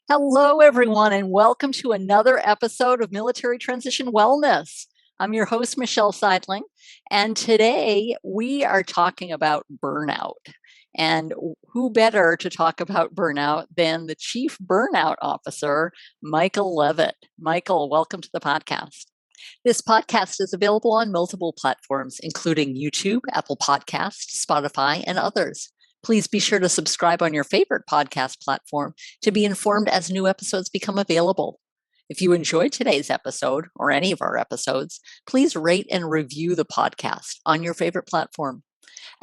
Hello, everyone, and welcome to another episode of Military Transition Wellness. I'm your host, Michelle Seidling, and today we are talking about burnout. And who better to talk about burnout than the Chief Burnout Officer, Michael Levitt? Michael, welcome to the podcast. This podcast is available on multiple platforms, including YouTube, Apple Podcasts, Spotify, and others. Please be sure to subscribe on your favorite podcast platform to be informed as new episodes become available. If you enjoyed today's episode or any of our episodes, please rate and review the podcast on your favorite platform.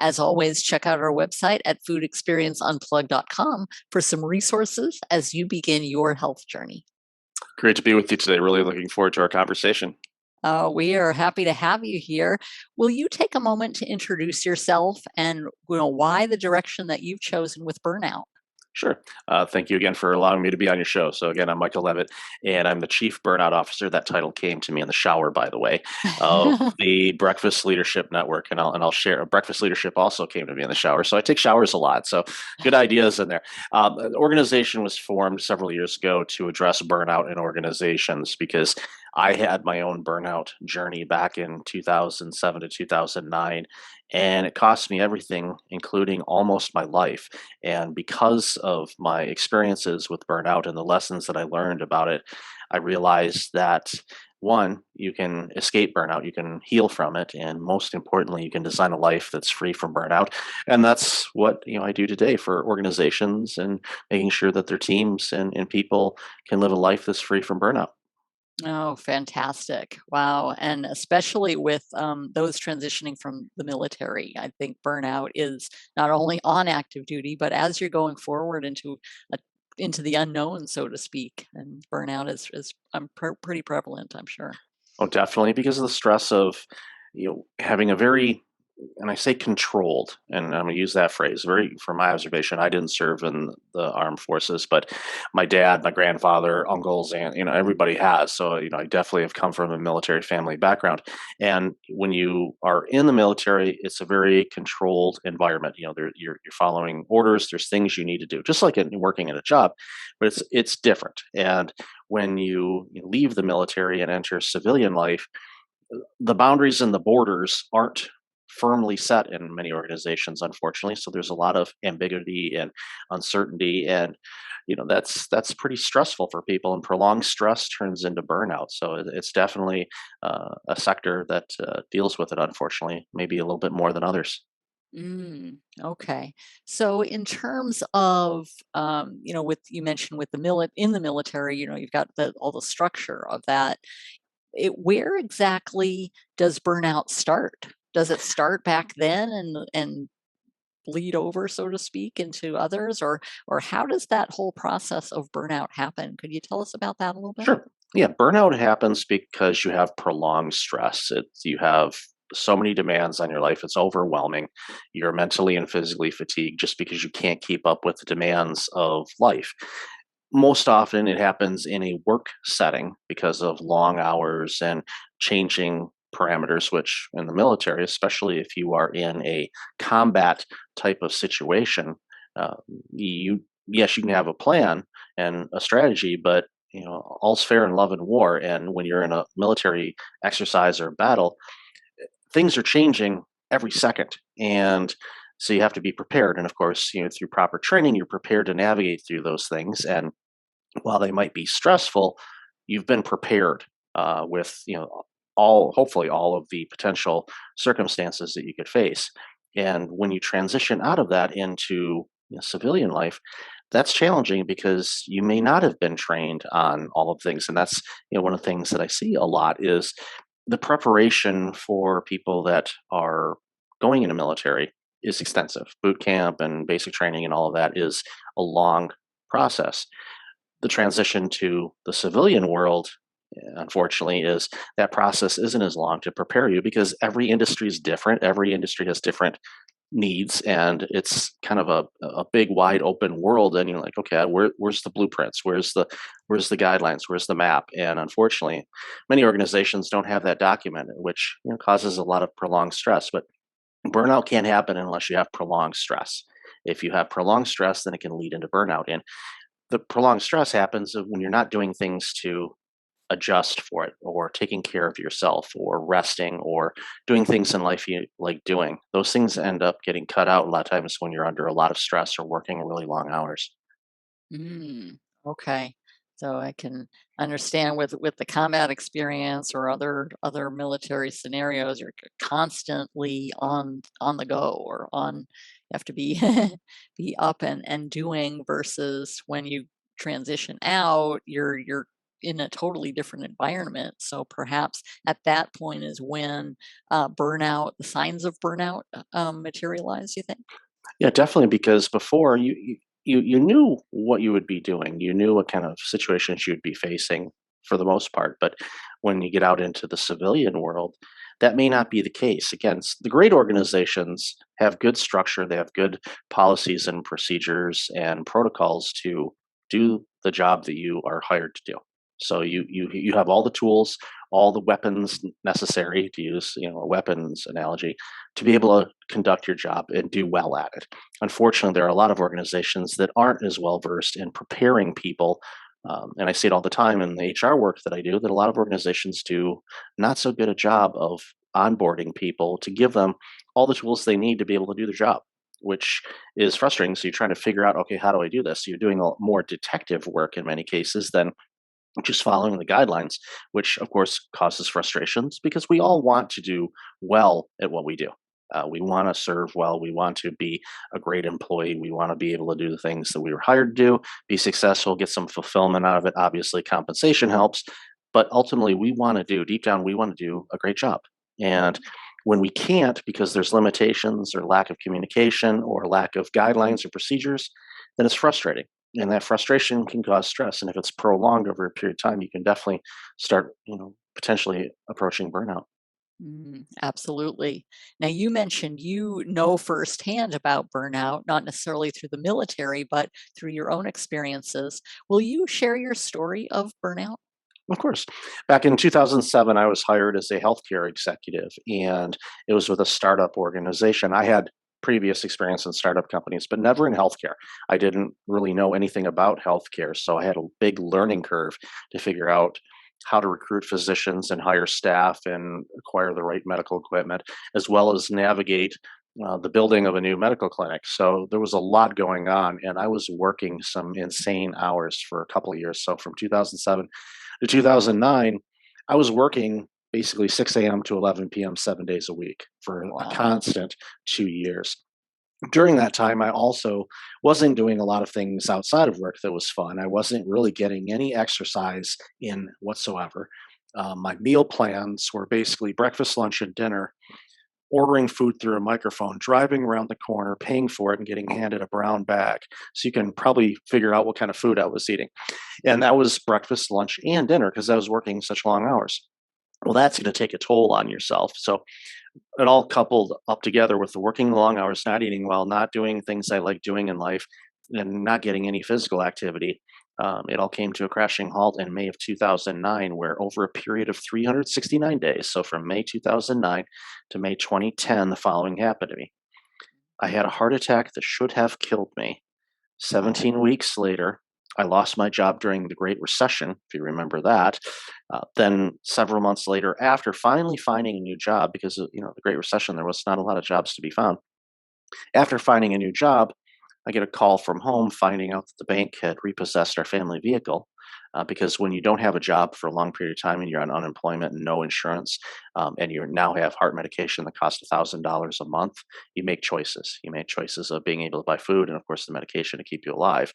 As always, check out our website at foodexperienceunplugged.com for some resources as you begin your health journey. Great to be with you today. Really looking forward to our conversation. We are happy to have you here. Will you take a moment to introduce yourself and why the direction that you've chosen with burnout? Sure. Thank you again for allowing me to be on your show. So again, I'm Michael Levitt, and I'm the Chief Burnout Officer. That title came to me in the shower, by the way, of the Breakfast Leadership Network, and I'll share. Breakfast Leadership also came to me in the shower, so I take showers a lot. So good ideas in there. The organization was formed several years ago to address burnout in organizations because I had my own burnout journey back in 2007 to 2009, and it cost me everything, including almost my life. And because of my experiences with burnout and the lessons that I learned about it, I realized that one, you can escape burnout, you can heal from it, and most importantly, you can design a life that's free from burnout. And that's what I do today for organizations and making sure that their teams and people can live a life that's free from burnout. Oh, fantastic. Wow. And especially with those transitioning from the military, I think burnout is not only on active duty, but as you're going forward into the unknown, so to speak. And burnout is pretty prevalent, I'm sure. Oh, definitely because of the stress of having a very, and I say controlled, and I'm going to use that phrase very from my observation. I didn't serve in the armed forces, but my dad, my grandfather, uncles, and everybody has. So I definitely have come from a military family background. And when you are in the military, it's a very controlled environment. You're following orders. There's things you need to do, just like working in a job, but it's different. And when you leave the military and enter civilian life, the boundaries and the borders aren't firmly set in many organizations, unfortunately. So there's a lot of ambiguity and uncertainty, and that's pretty stressful for people. And prolonged stress turns into burnout. So it's definitely a sector that deals with it, unfortunately, maybe a little bit more than others. Okay. So in terms of, with you mentioned with in the military, you've got all the structure of that. Where exactly does burnout start? Does it start back then and bleed over, so to speak, into others, or how does that whole process of burnout happen? Could you tell us about that a little bit? Sure. Yeah, burnout happens because you have prolonged stress. You have so many demands on your life. It's overwhelming. You're mentally and physically fatigued just because you can't keep up with the demands of life. Most often, it happens in a work setting because of long hours and changing parameters, which in the military, especially if you are in a combat type of situation, uh, yes, you can have a plan and a strategy, but all's fair in love and war. And when you're in a military exercise or battle, things are changing every second, and so you have to be prepared. And of course, through proper training, you're prepared to navigate through those things. And while they might be stressful, you've been prepared with hopefully all of the potential circumstances that you could face. And when you transition out of that into civilian life, that's challenging because you may not have been trained on all of things. And that's one of the things that I see a lot is the preparation for people that are going into military is extensive. Boot camp and basic training and all of that is a long process. The transition to the civilian world, unfortunately, is that process isn't as long to prepare you because every industry is different. Every industry has different needs, and it's kind of a big wide open world. And you're like, okay, where's the blueprints? Where's the guidelines? Where's the map? And unfortunately, many organizations don't have that documented, which causes a lot of prolonged stress. But burnout can't happen unless you have prolonged stress. If you have prolonged stress, then it can lead into burnout. And the prolonged stress happens when you're not doing things to adjust for it, or taking care of yourself, or resting, or doing things in life you like doing. Those things end up getting cut out a lot of times when you're under a lot of stress or working really long hours. Mm, okay. So I can understand with the combat experience or other military scenarios, you're constantly on the go or on. You have to be be up and doing versus when you transition out, you're in a totally different environment. So perhaps at that point is when burnout, the signs of burnout, materialize. You think? Yeah, definitely. Because before you knew what you would be doing. You knew what kind of situations you'd be facing for the most part. But when you get out into the civilian world, that may not be the case. Again, the great organizations have good structure. They have good policies and procedures and protocols to do the job that you are hired to do. So you have all the tools, all the weapons necessary, to use a weapons analogy, to be able to conduct your job and do well at it. Unfortunately, there are a lot of organizations that aren't as well versed in preparing people. And I see it all the time in the HR work that I do, that a lot of organizations do not so good a job of onboarding people to give them all the tools they need to be able to do their job, which is frustrating. So you're trying to figure out, okay, how do I do this? So you're doing a more detective work in many cases than just following the guidelines, which of course causes frustrations because we all want to do well at what we do. We want to serve well. We want to be a great employee. We want to be able to do the things that we were hired to do, be successful, get some fulfillment out of it. Obviously, compensation helps, but ultimately, we want to do, deep down, we want to do a great job. And when we can't because there's limitations or lack of communication or lack of guidelines or procedures, then it's frustrating, and that frustration can cause stress. And if it's prolonged over a period of time, you can definitely start, potentially approaching burnout. Absolutely. Now, you mentioned you know firsthand about burnout, not necessarily through the military, but through your own experiences. Will you share your story of burnout? Of course. Back in 2007, I was hired as a healthcare executive, and it was with a startup organization. I had previous experience in startup companies, but never in healthcare. I didn't really know anything about healthcare, so I had a big learning curve to figure out how to recruit physicians and hire staff and acquire the right medical equipment, as well as navigate the building of a new medical clinic. So there was a lot going on, and I was working some insane hours for a couple of years. So from 2007 to 2009, I was working basically 6 a.m. to 11 p.m., 7 days a week for a Wow. constant 2 years. During that time, I also wasn't doing a lot of things outside of work that was fun. I wasn't really getting any exercise in whatsoever. My meal plans were basically breakfast, lunch, and dinner, ordering food through a microphone, driving around the corner, paying for it, and getting handed a brown bag. So you can probably figure out what kind of food I was eating. And that was breakfast, lunch, and dinner because I was working such long hours. Well, that's going to take a toll on yourself. So it all coupled up together with the working long hours, not eating well, not doing things I like doing in life, and not getting any physical activity. It all came to a crashing halt in May of 2009, where over a period of 369 days, so from May 2009 to May 2010, the following happened to me. I had a heart attack that should have killed me. Wow. 17 weeks later, I lost my job during the Great Recession, if you remember that. Then several months later, after finally finding a new job, because of the Great Recession, there was not a lot of jobs to be found. After finding a new job, I get a call from home finding out that the bank had repossessed our family vehicle. Because when you don't have a job for a long period of time and you're on unemployment and no insurance, and you now have heart medication that costs $1,000 a month, you make choices. You make choices of being able to buy food and, of course, the medication to keep you alive.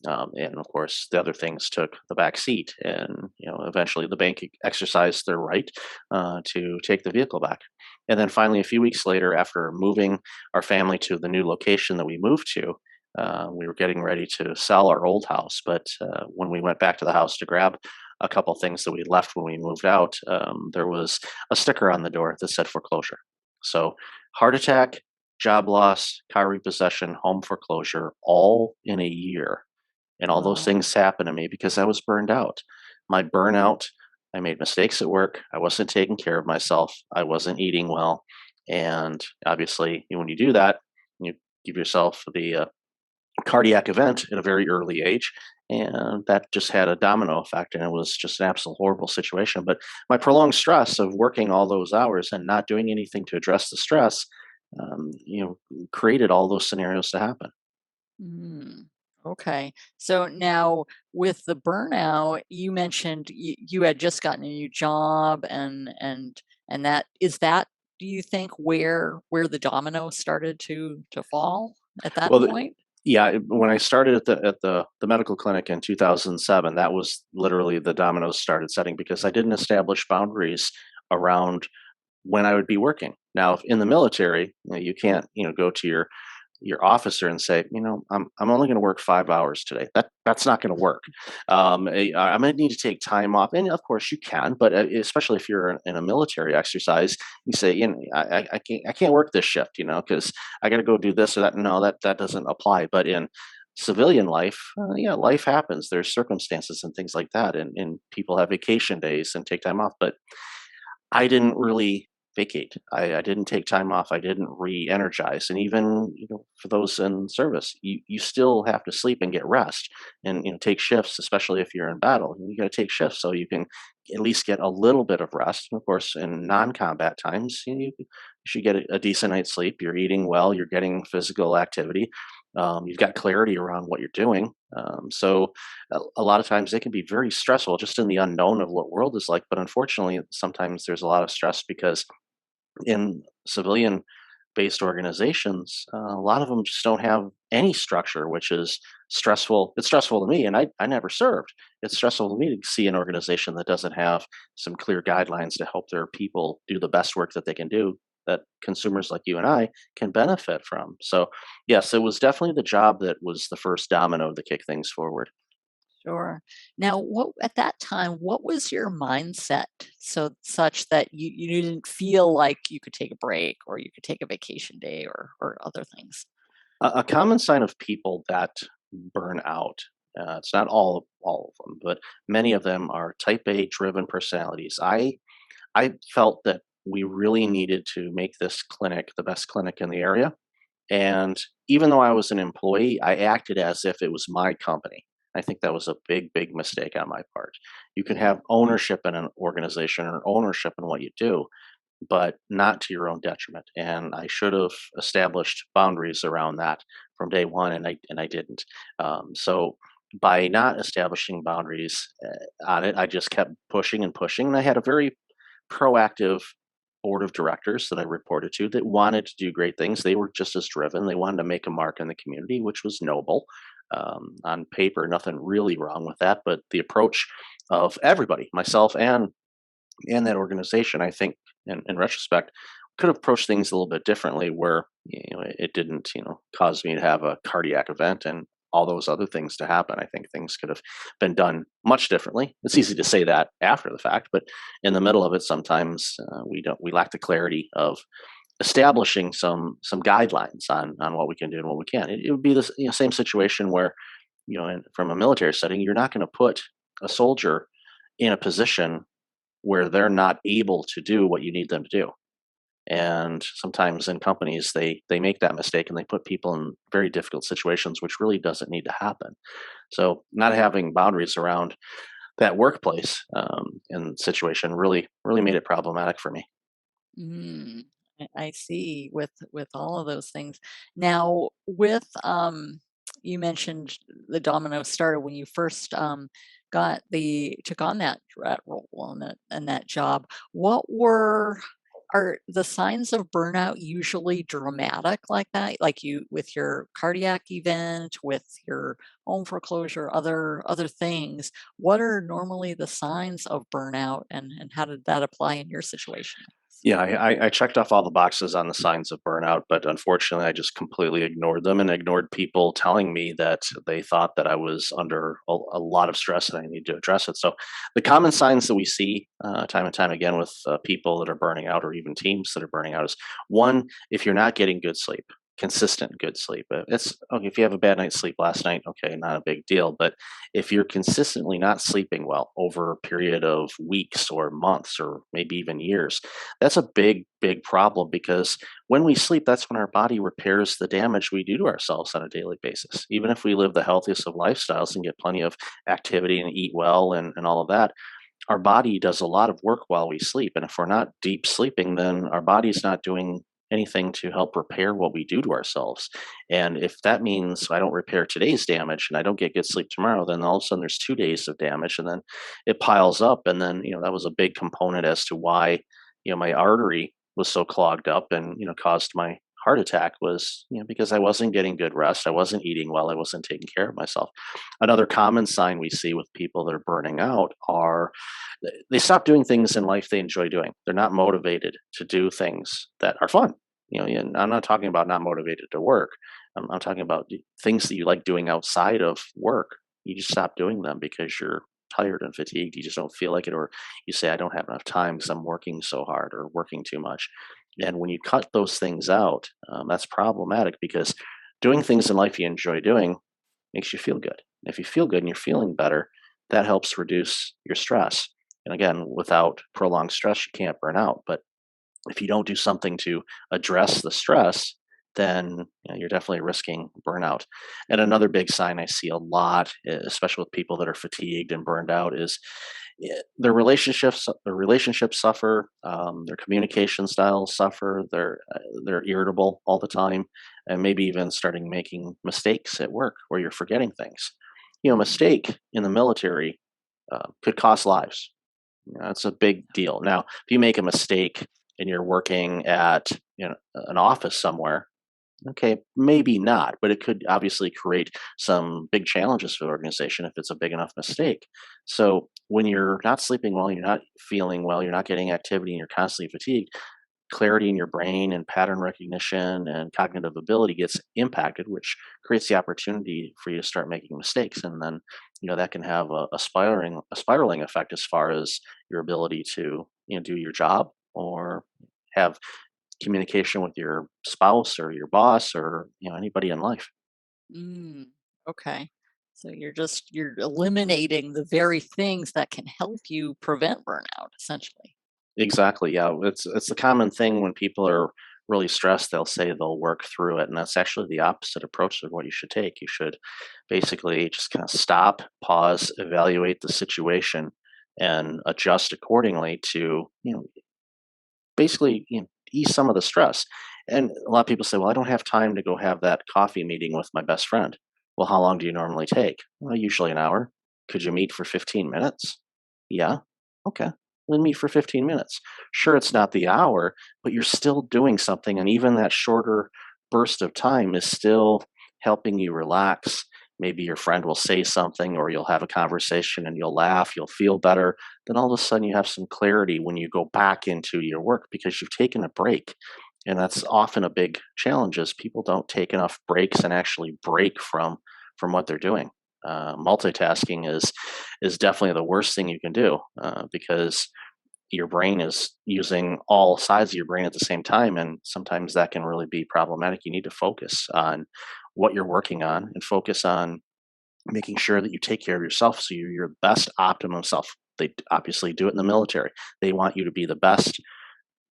And of course, the other things took the back seat, and eventually the bank exercised their right to take the vehicle back. And then finally, a few weeks later, after moving our family to the new location that we moved to, we were getting ready to sell our old house. But when we went back to the house to grab a couple things that we left when we moved out, there was a sticker on the door that said foreclosure. So, heart attack, job loss, car repossession, home foreclosure, all in a year. And all those Wow. things happened to me because I was burned out. My burnout, I made mistakes at work. I wasn't taking care of myself. I wasn't eating well. And obviously, when you do that, you give yourself the cardiac event at a very early age. And that just had a domino effect, and it was just an absolute horrible situation. But my prolonged stress of working all those hours and not doing anything to address the stress, created all those scenarios to happen. Mm, okay. So now with the burnout, you mentioned you had just gotten a new job and that is that do you think where the domino started to fall at that Well, point? yeah, when I started at the medical clinic in 2007, that was literally the dominoes started setting because I didn't establish boundaries around when I would be working. Now, in the military, you can't, go to your officer and say, I'm only going to work 5 hours today. That's not going to work. I'm going to need to take time off, and of course you can, but especially if you're in a military exercise, you say, I can't work this shift, because I got to go do this or that. No, that doesn't apply. But in civilian life, yeah, life happens. There's circumstances and things like that, and people have vacation days and take time off. But I didn't really vacate. I didn't take time off. I didn't re-energize. And even for those in service, you still have to sleep and get rest, and take shifts, especially if you're in battle. You got to take shifts so you can at least get a little bit of rest. And of course, in non-combat times, you should get a decent night's sleep. You're eating well. You're getting physical activity. You've got clarity around what you're doing. So a lot of times it can be very stressful just in the unknown of what world is like. But unfortunately, sometimes there's a lot of stress because in civilian based organizations, a lot of them just don't have any structure, which is stressful. It's stressful to me, and I never served. It's stressful to me to see an organization that doesn't have some clear guidelines to help their people do the best work that they can do, that consumers like you and I can benefit from. So, yes, it was definitely the job that was the first domino to kick things forward. Sure. Now, what at that time, what was your mindset so such that you didn't feel like you could take a break or you could take a vacation day or other things? A common sign of people that burn out. It's not all of them, but many of them are type A driven personalities. I felt that we really needed to make this clinic the best clinic in the area. And even though I was an employee, I acted as if it was my company. I think that was a big mistake on my part. You can have ownership in an organization or ownership in what you do, but not to your own detriment. And I should have established boundaries around that from day one, and I didn't. So by not establishing boundaries on it, I just kept pushing and pushing. And I had a very proactive board of directors that I reported to that wanted to do great things. They were just as driven. They wanted to make a mark in the community, which was noble. On paper, nothing really wrong with that, but the approach of everybody, myself and that organization, I think, in retrospect, could have approached things a little bit differently, where it didn't, cause me to have a cardiac event and all those other things to happen. I think things could have been done much differently. It's easy to say that after the fact, but in the middle of it, sometimes we lack the clarity of establishing some guidelines on what we can do and what we can't. It would be the same situation where from a military setting, you're not going to put a soldier in a position where they're not able to do what you need them to do. And sometimes in companies, they make that mistake and they put people in very difficult situations, which really doesn't need to happen. So not having boundaries around that workplace and situation really made it problematic for me. Mm, I see with all of those things. Now, with you mentioned the domino started when you first got the took on that role and that job. What were are the signs of burnout usually dramatic like that? Like you with your cardiac event, with your home foreclosure, other things. What are normally the signs of burnout and how did that apply in your situation? Yeah, I checked off all the boxes on the signs of burnout, but unfortunately, I just completely ignored them and ignored people telling me that they thought that I was under a lot of stress and I need to address it. So, the common signs that we see time and time again with people that are burning out or even teams that are burning out is one, if you're not getting good sleep. consistent good sleep. It's okay if you have a bad night's sleep last night, okay, not a big deal. But if you're consistently not sleeping well over a period of weeks or months or maybe even years, that's a big, big problem because when we sleep, that's when our body repairs the damage we do to ourselves on a daily basis. Even if we live the healthiest of lifestyles and get plenty of activity and eat well and all of that, our body does a lot of work while we sleep. And if we're not deep sleeping, then our body's not doing anything to help repair what we do to ourselves. And if that means I don't repair today's damage and I don't get good sleep tomorrow, then all of a sudden there's 2 days of damage and then it piles up. And then, that was a big component as to why, my artery was so clogged up and, caused my heart attack was, because I wasn't getting good rest. I wasn't eating well. I wasn't taking care of myself. Another common sign we see with people that are burning out are they stop doing things in life they enjoy doing. They're not motivated to do things that are fun. And I'm not talking about not motivated to work. I'm talking about things that you like doing outside of work. You just stop doing them because you're tired and fatigued. You just don't feel like it, or you say, I don't have enough time because I'm working so hard or working too much. And when you cut those things out, that's problematic because doing things in life you enjoy doing makes you feel good. If you feel good and you're feeling better, that helps reduce your stress. And again, without prolonged stress, you can't burn out. But if you don't do something to address the stress, then you're definitely risking burnout. And another big sign I see a lot, especially with people that are fatigued and burned out, is their relationships suffer, their communication styles suffer. They're irritable all the time, and maybe even starting making mistakes at work where you're forgetting things. Mistake in the military could cost lives. That's a big deal. Now, if you make a mistake and you're working at an office somewhere, okay, maybe not, but it could obviously create some big challenges for the organization if it's a big enough mistake. So when you're not sleeping well, you're not feeling well, you're not getting activity, and you're constantly fatigued, clarity in your brain and pattern recognition and cognitive ability gets impacted, which creates the opportunity for you to start making mistakes. And then, that can have a spiraling effect as far as your ability to, do your job or have communication with your spouse or your boss or, anybody in life. Mm, okay. So you're eliminating the very things that can help you prevent burnout, essentially. Exactly. Yeah. It's a common thing when people are really stressed, they'll say they'll work through it. And that's actually the opposite approach of what you should take. You should basically just kind of stop, pause, evaluate the situation and adjust accordingly to, basically, ease some of the stress. And a lot of people say, well, I don't have time to go have that coffee meeting with my best friend. Well, how long do you normally take? Well, usually an hour. Could you meet for 15 minutes? Yeah. Okay. Then meet for 15 minutes. Sure, it's not the hour, but you're still doing something. And even that shorter burst of time is still helping you relax. Maybe your friend will say something, or you'll have a conversation and you'll laugh, you'll feel better. Then all of a sudden you have some clarity when you go back into your work because you've taken a break. And that's often a big challenge is people don't take enough breaks and actually break from what they're doing. Multitasking is definitely the worst thing you can do because your brain is using all sides of your brain at the same time, and sometimes that can really be problematic. You need to focus on what you're working on and focus on making sure that you take care of yourself so you're your best optimum self. They obviously do it in the military. They want you to be the best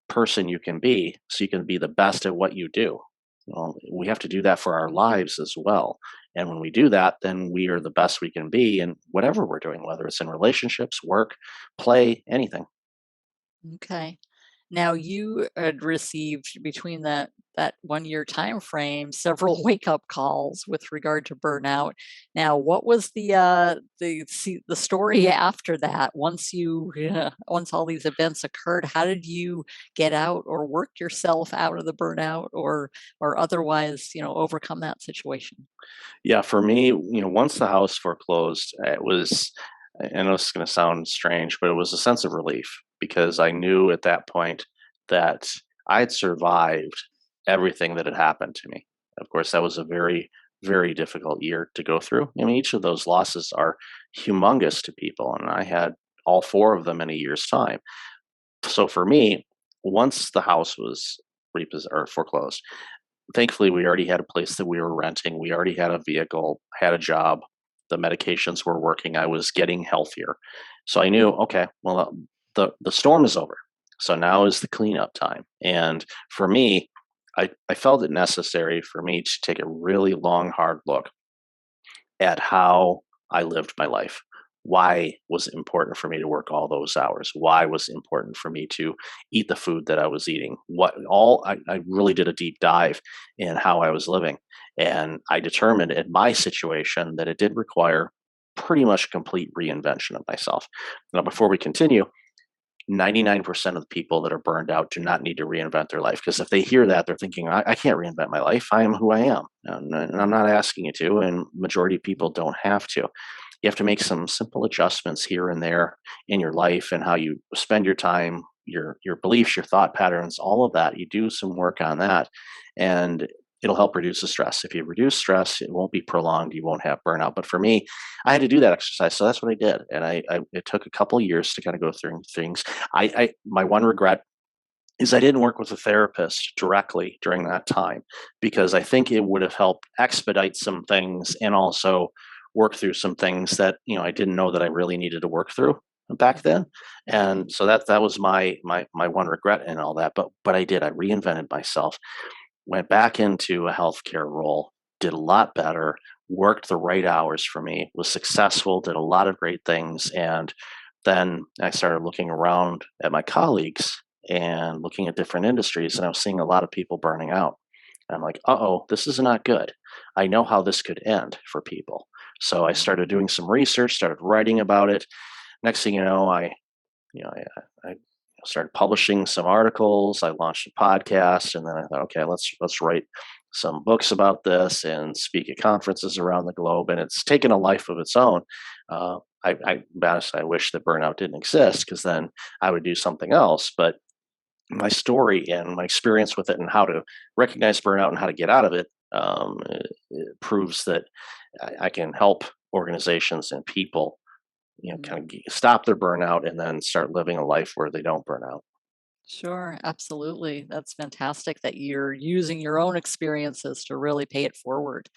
person you can be so you can be the best at what you do. Well, we have to do that for our lives as well. And when we do that, then we are the best we can be in whatever we're doing, whether it's in relationships, work, play, anything. Okay. Now you had received between that 1 year time frame several wake up calls with regard to burnout. Now, what was the story after that? Once once all these events occurred, how did you get out or work yourself out of the burnout or otherwise, overcome that situation? Yeah, for me, once the house foreclosed, it was, I know it's going to sound strange, but it was a sense of relief because I knew at that point that I had survived everything that had happened to me. Of course, that was a very, very difficult year to go through. I mean, each of those losses are humongous to people, and I had all four of them in a year's time. So for me, once the house was or foreclosed, thankfully, we already had a place that we were renting. We already had a vehicle, had a job. The medications were working. I was getting healthier. So I knew, okay, well, the storm is over. So now is the cleanup time. And for me, I felt it necessary for me to take a really long, hard look at how I lived my life. Why was it important for me to work all those hours? Why was it important for me to eat the food that I was eating? I really did a deep dive in how I was living. And I determined in my situation that it did require pretty much complete reinvention of myself. Now, before we continue, 99% of the people that are burned out do not need to reinvent their life, because if they hear that, they're thinking, I can't reinvent my life. I am who I am. And I'm not asking you to. And majority of people don't have to. You have to make some simple adjustments here and there in your life and how you spend your time, your beliefs, your thought patterns, all of that. You do some work on that, and it'll help reduce the stress. If you reduce stress, it won't be prolonged. You won't have burnout. But for me, I had to do that exercise, so that's what I did, and I it took a couple of years to kind of go through things. My one regret is I didn't work with a therapist directly during that time, because I think it would have helped expedite some things and also work through some things that I didn't know that I really needed to work through back then. And so that was my one regret and all that. But I reinvented myself, went back into a healthcare role, did a lot better, worked the right hours for me, was successful, did a lot of great things. And then I started looking around at my colleagues and looking at different industries, and I was seeing a lot of people burning out. And I'm like, oh, this is not good. I know how this could end for people. So I started doing some research, started writing about it. Next thing you know, I started publishing some articles. I launched a podcast, and then I thought, okay, let's write some books about this and speak at conferences around the globe. And it's taken a life of its own. Honestly, I wish that burnout didn't exist, because then I would do something else. But my story and my experience with it and how to recognize burnout and how to get out of it, it proves that I can help organizations and people kind of stop their burnout and then start living a life where they don't burn out. Sure, absolutely. That's fantastic that you're using your own experiences to really pay it forward.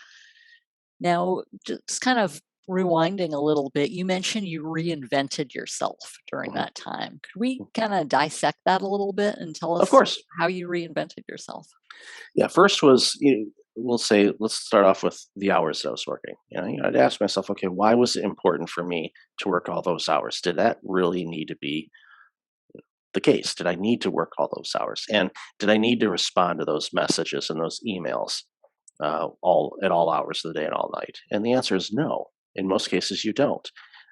Now, just kind of rewinding a little bit, you mentioned you reinvented yourself during Mhm. that time. Could we kind of dissect that a little bit and tell Of us course. how you reinvented yourself? Yeah. First was, we'll say, let's start off with the hours that I was working. I'd ask myself, okay, why was it important for me to work all those hours? Did that really need to be the case? Did I need to work all those hours? And did I need to respond to those messages and those emails all hours of the day and all night? And the answer is no. In most cases, you don't.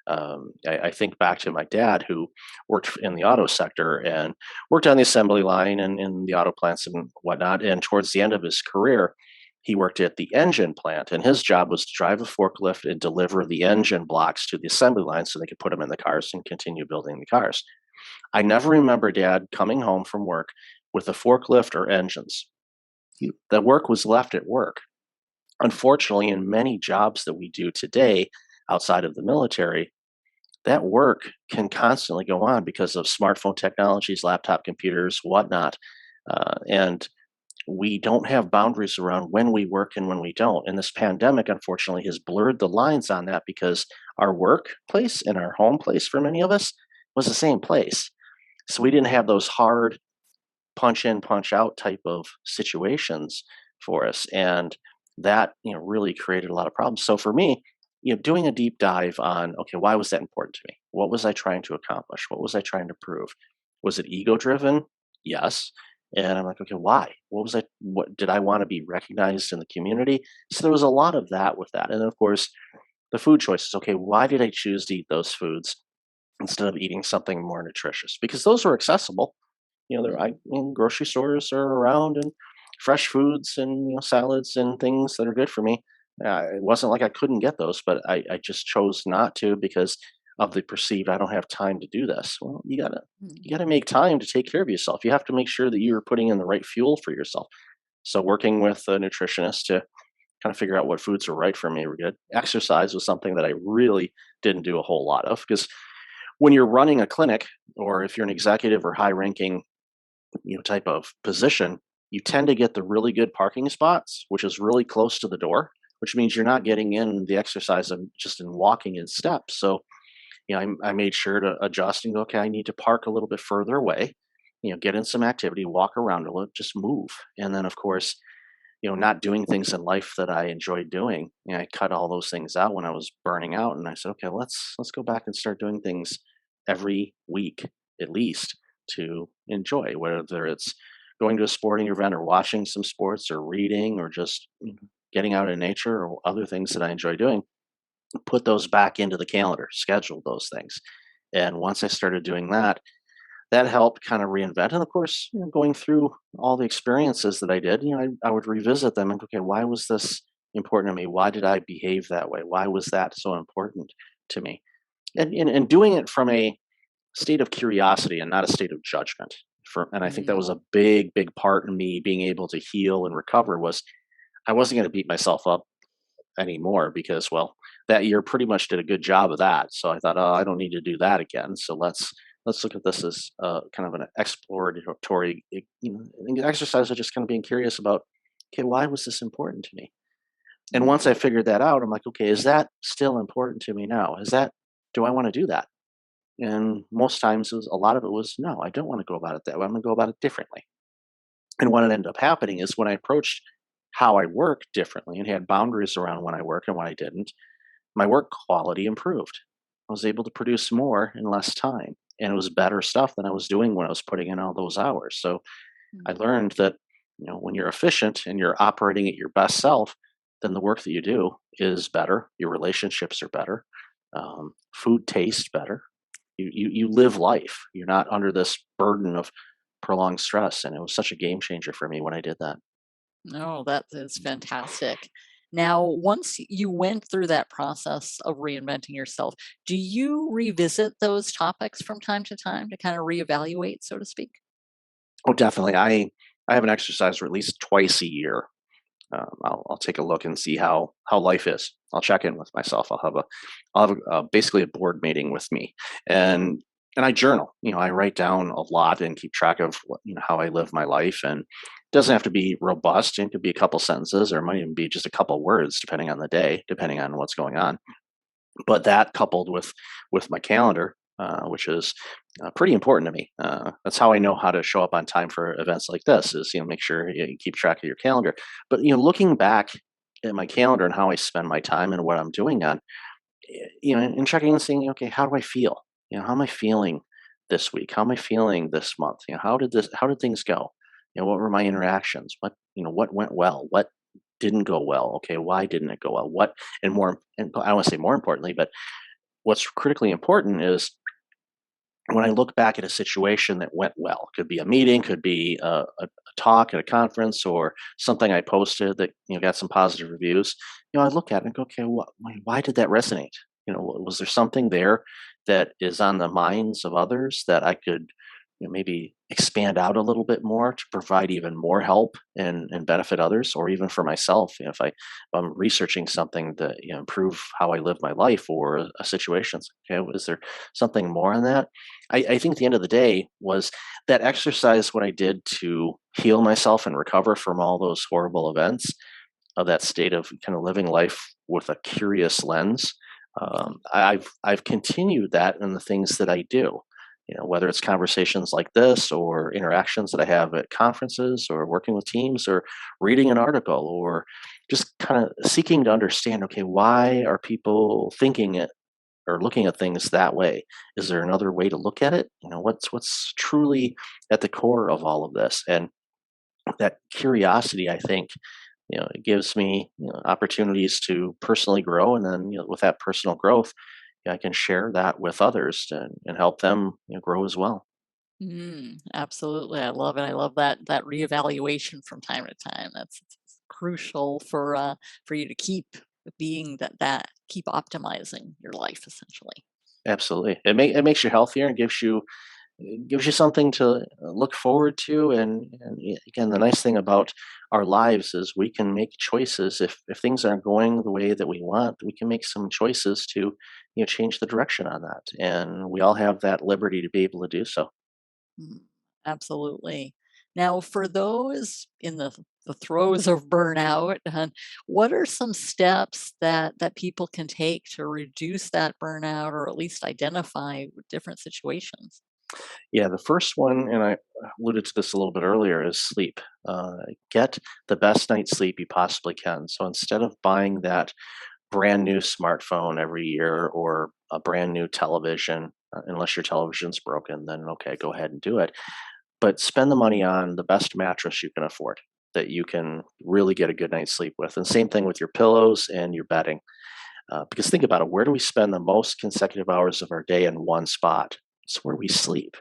I think back to my dad, who worked in the auto sector and worked on the assembly line and in the auto plants and whatnot. And towards the end of his career, he worked at the engine plant, and his job was to drive a forklift and deliver the engine blocks to the assembly line so they could put them in the cars and continue building the cars. I never remember dad coming home from work with a forklift or engines. The work was left at work. Unfortunately, in many jobs that we do today outside of the military, that work can constantly go on because of smartphone technologies, laptop computers, whatnot. And we don't have boundaries around when we work and when we don't. And this pandemic, unfortunately, has blurred the lines on that, because our workplace and our home place for many of us was the same place. So we didn't have those hard punch in, punch out type of situations for us. And that, really created a lot of problems. So for me, doing a deep dive on, okay, why was that important to me? What was I trying to accomplish? What was I trying to prove? Was it ego driven? Yes. And I'm like, okay, why? What did I want to be recognized in the community? So there was a lot of that with that. And then of course, the food choices. Okay, why did I choose to eat those foods instead of eating something more nutritious? Because those were accessible. Grocery stores are around, and fresh foods and salads and things that are good for me. It wasn't like I couldn't get those, but I just chose not to because of the perceived, I don't have time to do this. Well, Mm. you gotta make time to take care of yourself. You have to make sure that you're putting in the right fuel for yourself. So working with a nutritionist to kind of figure out what foods are right for me were good. Exercise was something that I really didn't do a whole lot of, because when you're running a clinic, or if you're an executive or high ranking type of position, you tend to get the really good parking spots, which is really close to the door, which means you're not getting in the exercise of just in walking in steps. So, I made sure to adjust and go, okay, I need to park a little bit further away, get in some activity, walk around a little, just move. And then, of course, not doing things in life that I enjoyed doing. I cut all those things out when I was burning out, and I said, okay, let's go back and start doing things every week at least to enjoy, whether it's going to a sporting event or watching some sports or reading or just getting out in nature or other things that I enjoy doing. Put those back into the calendar, schedule those things. And once I started doing that, that helped kind of reinvent. And of course, going through all the experiences that I did, I would revisit them and go, okay, why was this important to me? Why did I behave that way? Why was that so important to me? And doing it from a state of curiosity and not a state of judgment. And I think that Mm. was a big, big part in me being able to heal and recover was I wasn't going to beat myself up anymore because, well, that year pretty much did a good job of that. So I thought, oh, I don't need to do that again. So let's look at this as kind of an exploratory exercise of just kind of being curious about, okay, why was this important to me? And once I figured that out, I'm like, okay, is that still important to me now? Do I want to do that? And most times, a lot of it was, no, I don't want to go about it that way. I'm going to go about it differently. And what ended up happening is when I approached how I work differently and had boundaries around when I work and when I didn't, my work quality improved. I was able to produce more in less time. And it was better stuff than I was doing when I was putting in all those hours. So I Mm. learned that, when you're efficient and you're operating at your best self, then the work that you do is better. Your relationships are better. Food tastes better. You live life. You're not under this burden of prolonged stress. And it was such a game changer for me when I did that. No, that is fantastic. Now, once you went through that process of reinventing yourself, do you revisit those topics from time to time to kind of reevaluate, so to speak? Oh, definitely. I have an exercise at least twice a year. I'll take a look and see how life is. I'll check in with myself. Basically a board meeting with me, and and I journal. I write down a lot and keep track of how I live my life. And it doesn't have to be robust. It could be a couple sentences, or it might even be just a couple words, depending on the day, depending on what's going on. But that coupled with my calendar, which is pretty important to me. That's how I know how to show up on time for events like this. Is make sure you keep track of your calendar. But looking back at my calendar and how I spend my time and what I'm doing on, and checking and seeing, okay, how do I feel? How am I feeling this week? How am I feeling this month? How did things go? What were my interactions? What went well? What didn't go well? Okay, why didn't it go well? And I don't want to say more importantly, but what's critically important is when I look back at a situation that went well, could be a meeting, could be a talk at a conference, or something I posted that got some positive reviews. I look at it and go, okay, why did that resonate? Was there something there that is on the minds of others that I could maybe expand out a little bit more to provide even more help and benefit others, or even for myself. If I'm researching something to improve how I live my life or a situation, okay, is there something more on that? I think at the end of the day was that exercise what I did to heal myself and recover from all those horrible events of that state of kind of living life with a curious lens. I've continued that in the things that I do. Whether it's conversations like this or interactions that I have at conferences or working with teams or reading an article or just kind of seeking to understand, okay, why are people thinking it or looking at things that way? Is there another way to look at it? What's truly at the core of all of this? And that curiosity, I think, it gives me opportunities to personally grow, and then with that personal growth, I can share that with others and help them grow as well. Absolutely, I love it. I love that reevaluation from time to time. That's crucial for you to keep being that keep optimizing your life essentially. Absolutely, it makes you healthier and gives you something to look forward to. And again, the nice thing about our lives is we can make choices. If things aren't going the way that we want, we can make some choices to change the direction on that, and we all have that liberty to be able to do so. Mhm. Absolutely. Now, for those in the throes of burnout, what are some steps that people can take to reduce that burnout or at least identify different situations? Yeah, the first one, and I alluded to this a little bit earlier, is sleep. Get the best night's sleep you possibly can. So instead of buying that brand new smartphone every year or a brand new television, unless your television's broken, then okay, go ahead and do it. But spend the money on the best mattress you can afford that you can really get a good night's sleep with. And same thing with your pillows and your bedding. Because think about it, where do we spend the most consecutive hours of our day in one spot? It's where we sleep.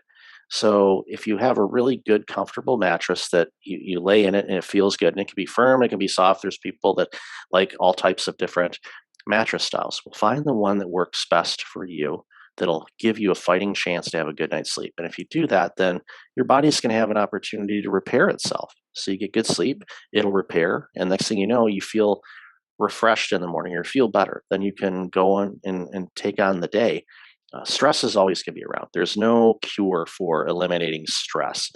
So if you have a really good, comfortable mattress that you lay in it and it feels good, and it can be firm, it can be soft. There's people that like all types of different mattress styles. Well, find the one that works best for you, that'll give you a fighting chance to have a good night's sleep. And if you do that, then your body's going to have an opportunity to repair itself. So you get good sleep, it'll repair, and next thing you know, you feel refreshed in the morning or feel better. Then you can go on and take on the day. Stress is always going to be around. There's no cure for eliminating stress.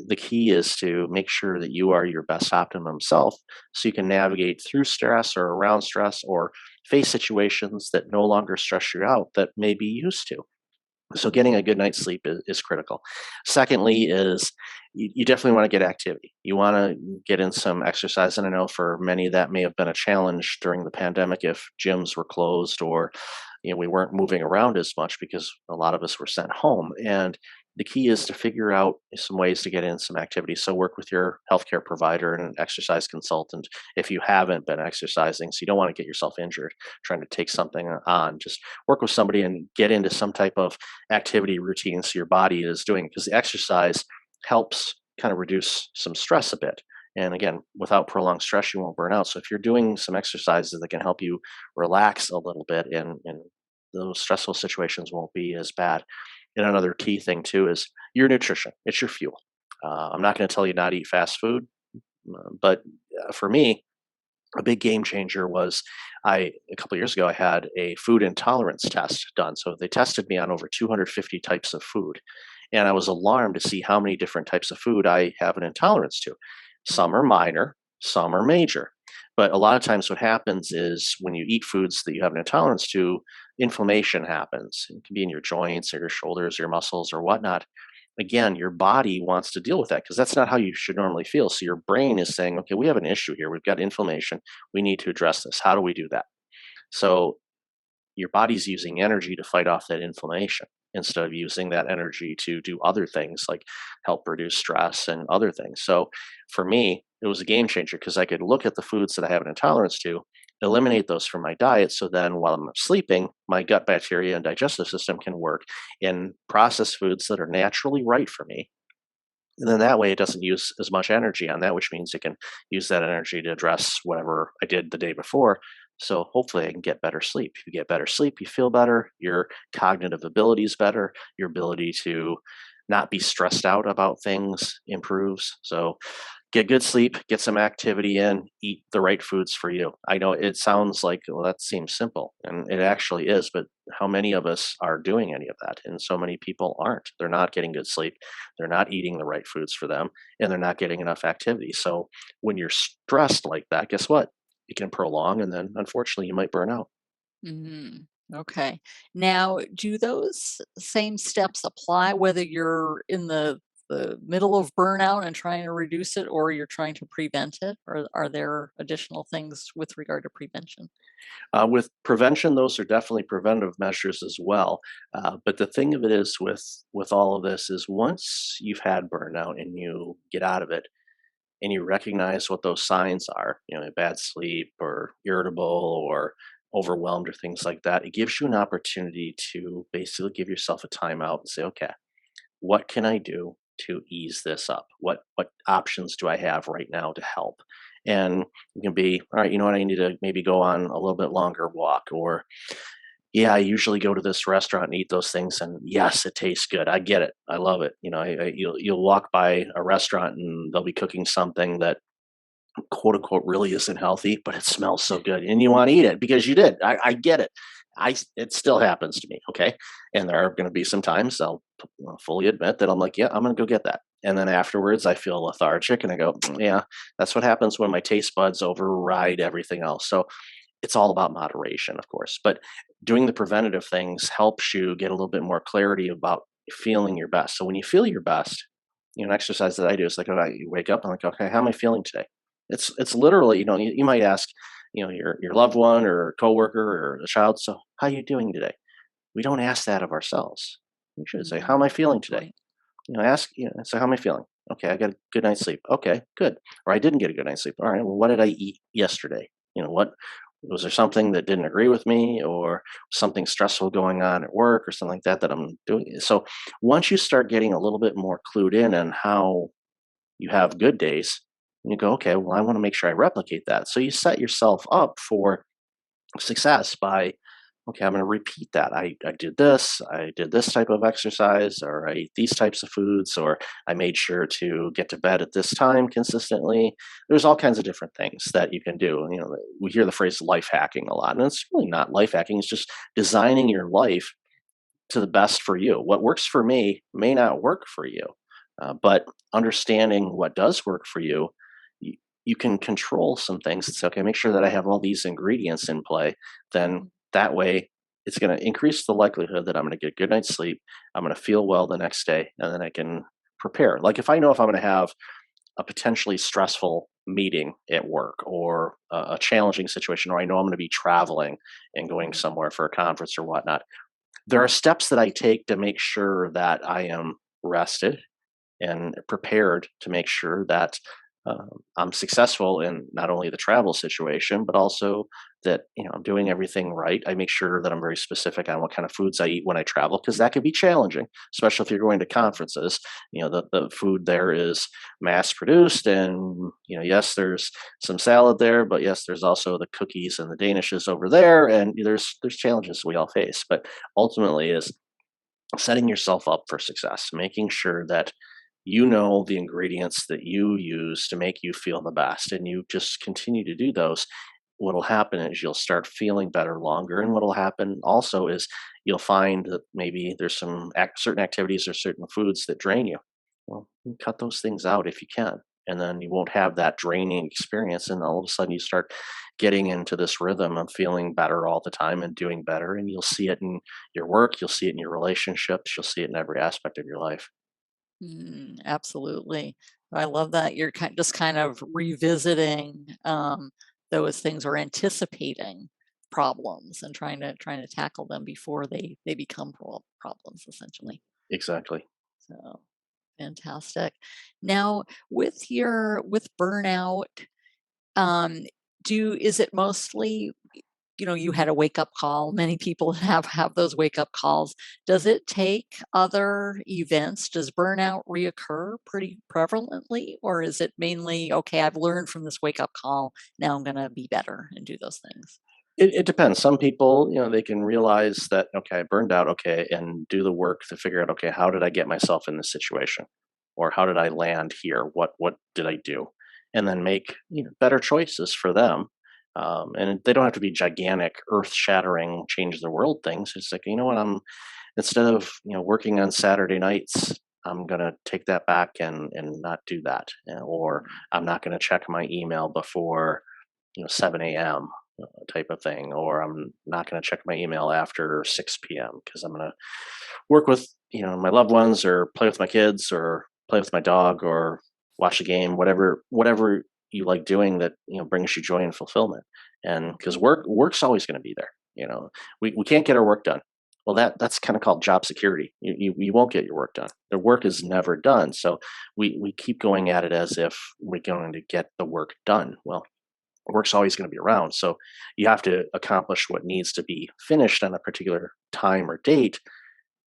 The key is to make sure that you are your best optimum self so you can navigate through stress or around stress or face situations that no longer stress you out that may be used to. So getting a good night's sleep is critical. Secondly, is you definitely want to get activity. You want to get in some exercise, and I know for many that may have been a challenge during the pandemic if gyms were closed or we weren't moving around as much because a lot of us were sent home. And the key is to figure out some ways to get in some activity. So work with your healthcare provider and an exercise consultant if you haven't been exercising. So you don't want to get yourself injured trying to take something on. Just work with somebody and get into some type of activity routine so your body is doing it, because the exercise helps kind of reduce some stress a bit. And again, without prolonged stress, you won't burn out. So if you're doing some exercises that can help you relax a little bit, and those stressful situations won't be as bad. And another key thing too is your nutrition. It's your fuel. I'm not going to tell you not to eat fast food, but for me, a big game changer was a couple of years ago I had a food intolerance test done. So they tested me on over 250 types of food, and I was alarmed to see how many different types of food I have an intolerance to. Some are minor, some are major. But a lot of times what happens is when you eat foods that you have an intolerance to, inflammation happens. It can be in your joints or your shoulders, your muscles or whatnot. Again, your body wants to deal with that because that's not how you should normally feel. So your brain is saying, okay, we have an issue here. We've got inflammation. We need to address this. How do we do that? So your body's using energy to fight off that inflammation instead of using that energy to do other things like help reduce stress and other things. So for me, it was a game changer because I could look at the foods that I have an intolerance to, eliminate those from my diet. So then while I'm sleeping, my gut bacteria and digestive system can work in processed foods that are naturally right for me, and then that way it doesn't use as much energy on that, which means it can use that energy to address whatever I did the day before. So hopefully I can get better sleep. If you get better sleep, you feel better, your cognitive ability is better, your ability to not be stressed out about things improves. So get good sleep, get some activity in, eat the right foods for you. I know it sounds like, well, that seems simple, and it actually is, but how many of us are doing any of that? And so many people aren't. They're not getting good sleep, they're not eating the right foods for them, and they're not getting enough activity. So when you're stressed like that, guess what? It can prolong, and then unfortunately, you might burn out. Mhm. Okay. Now, do those same steps apply whether you're in the middle of burnout and trying to reduce it or you're trying to prevent it? Or are there additional things with regard to prevention? With prevention, those are definitely preventive measures as well. But the thing of it is, with all of this, is once you've had burnout and you get out of it, and you recognize what those signs are, bad sleep or irritable or overwhelmed or things like that, it gives you an opportunity to basically give yourself a timeout and say, okay, what can I do to ease this up? What options do I have right now to help? And it can be, all right, you know what, I need to maybe go on a little bit longer walk, or yeah, I usually go to this restaurant and eat those things, and yes, it tastes good. I get it. I love it. You'll walk by a restaurant and they'll be cooking something that quote unquote really isn't healthy, but it smells so good, and you want to eat it because you did. I get it. It still happens to me. Okay, and there are going to be some times I'll fully admit that I'm like, yeah, I'm going to go get that, And then afterwards, I feel lethargic and I go, yeah, that's what happens when my taste buds override everything else. So it's all about moderation, of course. But doing the preventative things helps you get a little bit more clarity about feeling your best. So when you feel your best, an exercise that I do is like, you wake up and like, okay, how am I feeling today? It's literally, you might ask, your loved one or coworker or a child, so how are you doing today? We don't ask that of ourselves. We should say, how am I feeling Good today? point. Ask, so how am I feeling? Okay, I got a good night's sleep. Okay, good. Or I didn't get a good night's sleep. All right, well, what did I eat yesterday? What was there something that didn't agree with me or something stressful going on at work or something like that that I'm doing? So once you start getting a little bit more clued in on how you have good days, you go, okay, well, I want to make sure I replicate that. So you set yourself up for success by, okay, I'm going to repeat that. I did this type of exercise, or I ate these types of foods, or I made sure to get to bed at this time consistently. There's all kinds of different things that you can do. We hear the phrase life hacking a lot, and it's really not life hacking. It's just designing your life to the best for you. What works for me may not work for you, but understanding what does work for you, you, you can control some things. It's okay, make sure that I have all these ingredients in play. Then that way, it's going to increase the likelihood that I'm going to get a good night's sleep. I'm going to feel well the next day, and then I can prepare. Like if I know if I'm going to have a potentially stressful meeting at work or a challenging situation, or I know I'm going to be traveling and going Mhm. somewhere for a conference or whatnot, there are steps that I take to make sure that I am rested and prepared to make sure that I'm successful in not only the travel situation, but also that I'm doing everything right. I make sure that I'm very specific on what kind of foods I eat when I travel, because that can be challenging, especially if you're going to conferences. The food there is mass produced, and yes, there's some salad there, but yes, there's also the cookies and the danishes over there, and there's challenges we all face. But ultimately, is setting yourself up for success, making sure that you know the ingredients that you use to make you feel the best, and you just continue to do those. What'll happen is you'll start feeling better longer, and what'll happen also is you'll find that maybe there's some certain activities or certain foods that drain you. Well, you cut those things out if you can, and then you won't have that draining experience, and all of a sudden you start getting into this rhythm of feeling better all the time and doing better, and you'll see it in your work, you'll see it in your relationships, you'll see it in every aspect of your life. Absolutely. I love that you're just kind of revisiting those things or anticipating problems and trying to tackle them before they become problems essentially. Exactly. So fantastic. Now with burnout, um, do is it mostly you had a wake up call. Many people have those wake up calls. Does it take other events? Does burnout reoccur pretty prevalently, or is it mainly okay? I've learned from this wake up call. Now I'm going to be better and do those things. It depends. Some people, they can realize that, okay, I burned out, okay, and do the work to figure out, okay, how did I get myself in this situation? Or how did I land here? What did I do? And then make better choices for them. And they don't have to be gigantic, earth shattering, change the world things. It's like, what, instead of working on Saturday nights, I'm gonna take that back and not do that. Or I'm not gonna check my email before 7 a.m. Type of thing, or I'm not going to check my email after 6 p.m. because I'm going to work with my loved ones, or play with my kids, or play with my dog, or watch a game, whatever you like doing that brings you joy and fulfillment. And because work's always going to be there. We can't get our work done. Well, that's kind of called job security. You won't get your work done. The work is never done. So we keep going at it as if we're going to get the work done. Well, work's always going to be around. So you have to accomplish what needs to be finished on a particular time or date.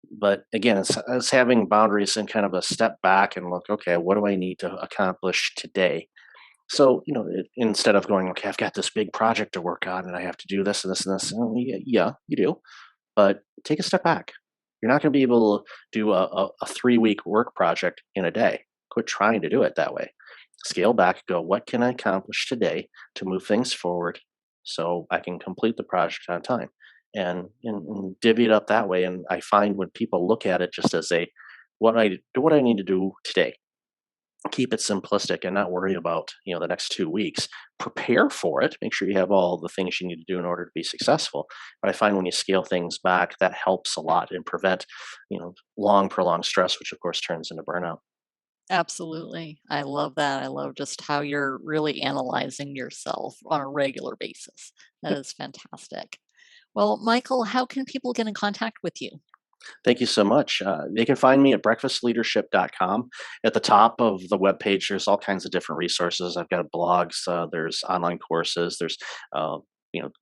But again, it's having boundaries and kind of a step back and look, okay, what do I need to accomplish today? So, instead of going, okay, I've got this big project to work on and I have to do this and this and this. Yeah, you do. But take a step back. You're not going to be able to do a 3 week work project in a day. Quit trying to do it that way. Scale back, go, what can I accomplish today to move things forward so I can complete the project on time? And divvy it up that way. And I find when people look at it just as what I need to do today. keep it simplistic and not worry about the next 2 weeks. Prepare for it, make sure you have all the things you need to do in order to be successful. But I find when you scale things back, that helps a lot and prevent long prolonged stress, which of course turns into burnout. Absolutely. I love that. I love just how you're really analyzing yourself on a regular basis. That Yep. is fantastic. Well, Michael, how can people get in contact with you? Thank you so much. They can find me at breakfastleadership.com. At the top of the webpage, there's all kinds of different resources. I've got blogs, there's online courses, there's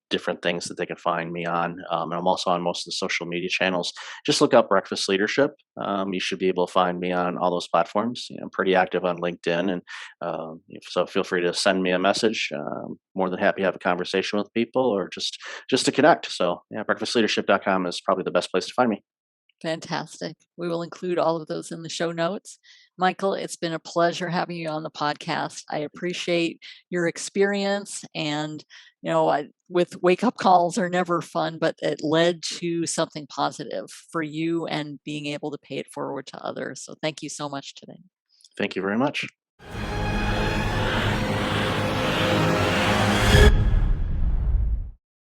different things that they can find me on. And I'm also on most of the social media channels. Just look up Breakfast Leadership. You should be able to find me on all those platforms. I'm pretty active on LinkedIn, and so feel free to send me a message. More than happy to have a conversation with people, or just to connect. So yeah, breakfastleadership.com is probably the best place to find me. Fantastic. We will include all of those in the show notes. Michael, it's been a pleasure having you on the podcast. I appreciate your experience. And, with wake up calls are never fun, but it led to something positive for you and being able to pay it forward to others. So thank you so much today. Thank you very much.